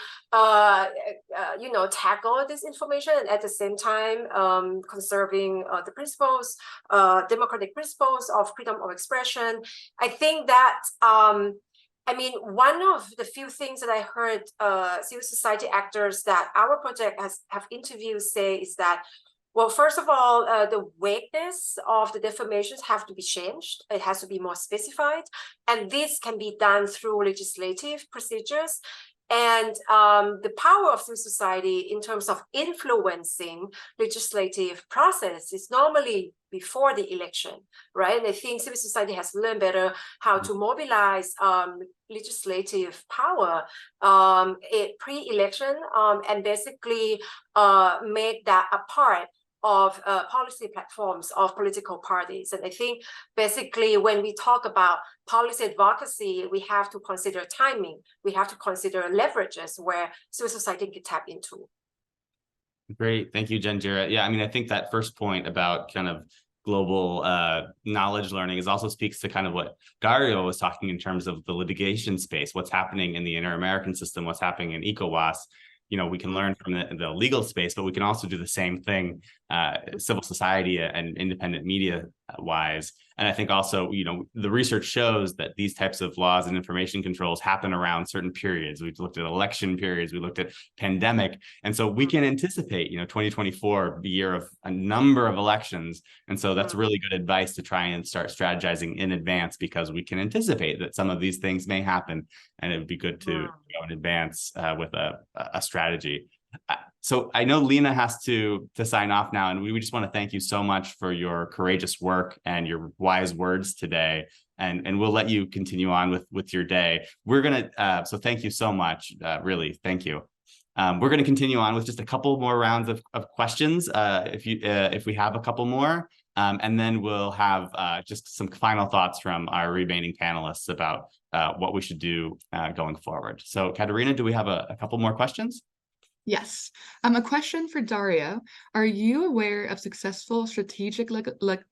tackle this information and at the same time conserving the principles, democratic principles of freedom of expression. I think that one of the few things that I heard civil society actors that our project have interviewed say is that, well, first of all, the vagueness of the definitions have to be changed. It has to be more specified, and this can be done through legislative procedures. And the power of civil society in terms of influencing legislative process is normally before the election, right? And I think civil society has learned better how to mobilize legislative power pre-election and basically make that a part of policy platforms of political parties. And I think basically when we talk about policy advocacy, we have to consider timing. We have to consider leverages where civil society can tap into. Great. Thank you, Janjira. Yeah, I think that first point about kind of global knowledge learning also speaks to kind of what Dario was talking in terms of the litigation space, what's happening in the Inter-American system, what's happening in ECOWAS. We can learn from the legal space, but we can also do the same thing, civil society and independent media wise. And I think also, the research shows that these types of laws and information controls happen around certain periods. We've looked at election periods, we looked at pandemic. And so we can anticipate, 2024, the year of a number of elections. And so that's really good advice to try and start strategizing in advance, because we can anticipate that some of these things may happen. And it would be good to go in advance with a strategy. So I know Lina has to sign off now, and we just want to thank you so much for your courageous work and your wise words today. And we'll let you continue on with your day. We're gonna so thank you so much, really, thank you. We're going to continue on with just a couple more rounds of questions, if we have a couple more, and then we'll have just some final thoughts from our remaining panelists about what we should do going forward. So, Katerina, do we have a couple more questions? Yes. A question for Dario. Are you aware of successful strategic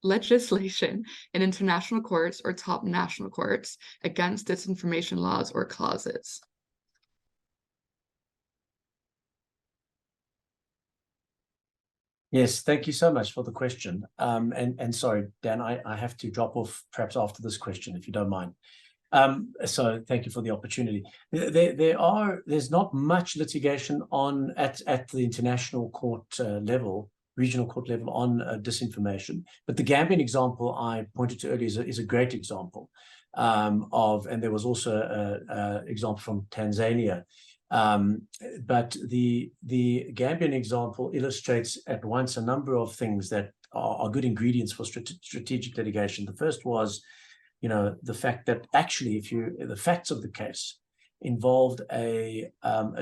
legislation in international courts or top national courts against disinformation laws or clauses? Yes, thank you so much for the question. And sorry, Dan, I have to drop off perhaps after this question, if you don't mind. So thank you for the opportunity. There's not much litigation on at the international court level, regional court level on disinformation. But the Gambian example I pointed to earlier is a great example and there was also an example from Tanzania. But the Gambian example illustrates at once a number of things that are good ingredients for strategic litigation. The first was, the fact that actually, the facts of the case involved a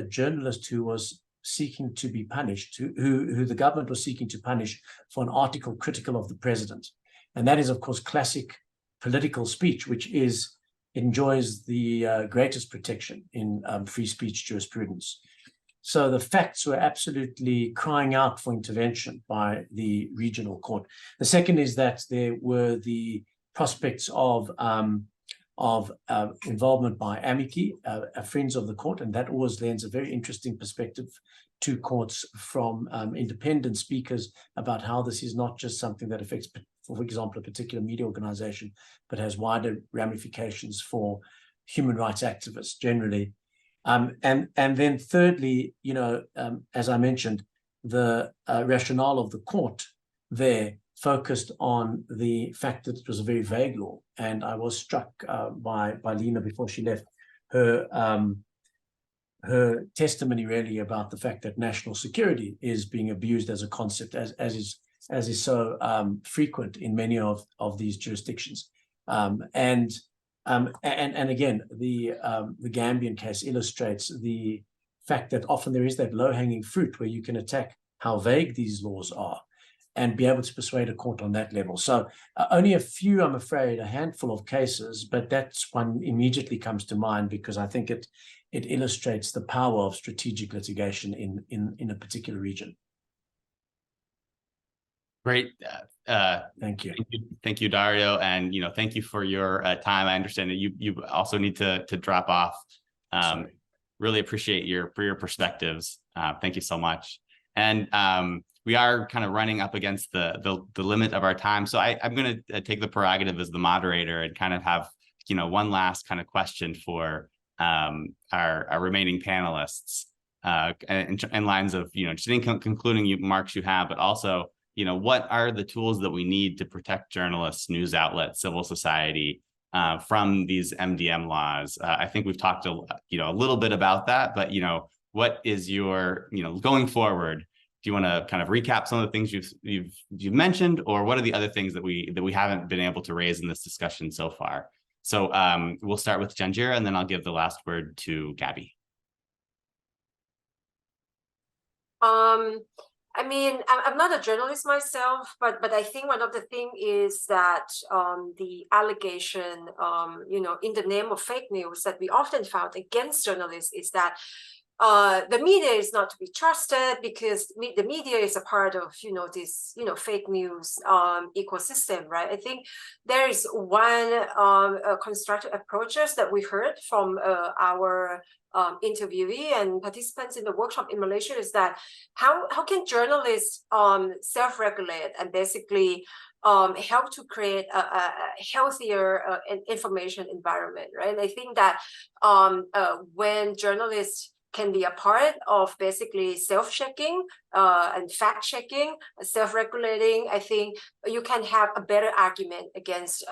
journalist who was seeking to be punished, who the government was seeking to punish for an article critical of the president. And that is, of course, classic political speech, which enjoys the greatest protection in free speech jurisprudence. So the facts were absolutely crying out for intervention by the regional court. The second is that there were the prospects of involvement by amici, friends of the court, and that always lends a very interesting perspective to courts from independent speakers about how this is not just something that affects, for example, a particular media organization, but has wider ramifications for human rights activists generally. And then thirdly, as I mentioned, the rationale of the court there focused on the fact that it was a very vague law. And I was struck by Lena before she left, her testimony really about the fact that national security is being abused as a concept, as is so frequent in many of these jurisdictions. And again, the Gambian case illustrates the fact that often there is that low-hanging fruit where you can attack how vague these laws are and be able to persuade a court on that level. So only a few, I'm afraid, a handful of cases, but that's one immediately comes to mind because I think it illustrates the power of strategic litigation in a particular region. Great. Thank you. Thank you, Dario. And, thank you for your time. I understand that you also need to drop off. Really appreciate your perspectives. Thank you so much. And we are kind of running up against the limit of our time. So I'm going to take the prerogative as the moderator and kind of have, one last kind of question for our remaining panelists in lines of, just any concluding remarks you have, but also, what are the tools that we need to protect journalists, news outlets, civil society from these MDM laws? I think we've talked a little bit about that, but what is your going forward? Do you want to kind of recap some of the things you've mentioned, or what are the other things that we haven't been able to raise in this discussion so far? So we'll start with Janjira, and then I'll give the last word to Gabby. I'm not a journalist myself, but I think one of the things is that the allegation, in the name of fake news that we often found against journalists is that the media is not to be trusted because the media is a part of, this, fake news ecosystem, right? I think there is one constructive approaches that we heard from our interviewee and participants in the workshop in Malaysia is that how can journalists self-regulate and basically help to create a healthier information environment, right? And I think that when journalists can be a part of basically self-checking and fact-checking, self-regulating, I think you can have a better argument against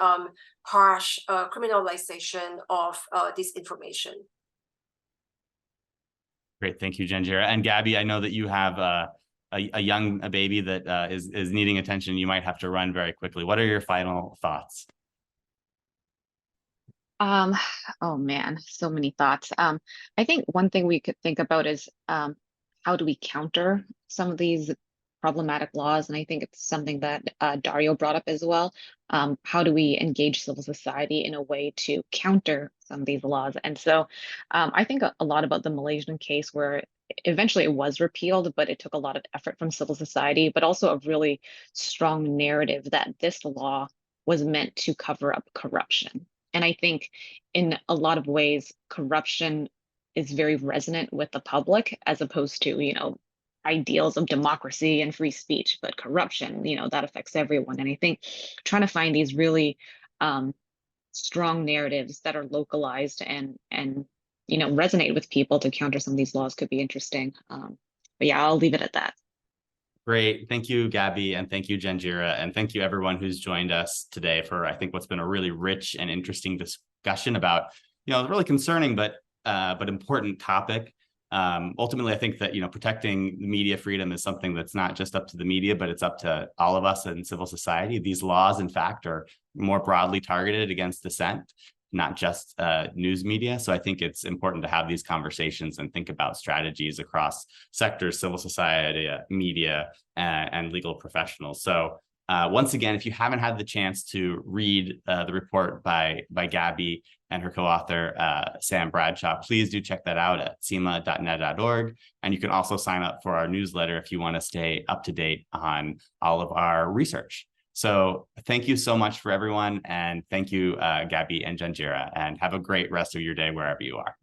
harsh criminalization of disinformation. Great, thank you, Janjira. And Gabby, I know that you have a baby that is needing attention. You might have to run very quickly. What are your final thoughts? Oh man, so many thoughts. I think one thing we could think about is how do we counter some of these problematic laws? And I think it's something that Dario brought up as well. How do we engage civil society in a way to counter some of these laws? And so I think a lot about the Malaysian case where eventually it was repealed, but it took a lot of effort from civil society, but also a really strong narrative that this law was meant to cover up corruption. And I think in a lot of ways, corruption is very resonant with the public as opposed to, ideals of democracy and free speech, but corruption, that affects everyone. And I think trying to find these really strong narratives that are localized and resonate with people to counter some of these laws could be interesting. But yeah, I'll leave it at that. Great. Thank you, Gabby, and thank you, Janjira, and thank you everyone who's joined us today for, I think, what's been a really rich and interesting discussion about, a really concerning but important topic. Ultimately, I think that, protecting media freedom is something that's not just up to the media, but it's up to all of us in civil society. These laws, in fact, are more broadly targeted against dissent, not just news media. So I think it's important to have these conversations and think about strategies across sectors, civil society, media, and legal professionals. So once again, if you haven't had the chance to read the report by Gabby and her co-author, Sam Bradshaw, please do check that out at cima.net.org. And you can also sign up for our newsletter if you want to stay up to date on all of our research. So thank you so much for everyone. And thank you, Gabby and Janjira, and have a great rest of your day wherever you are.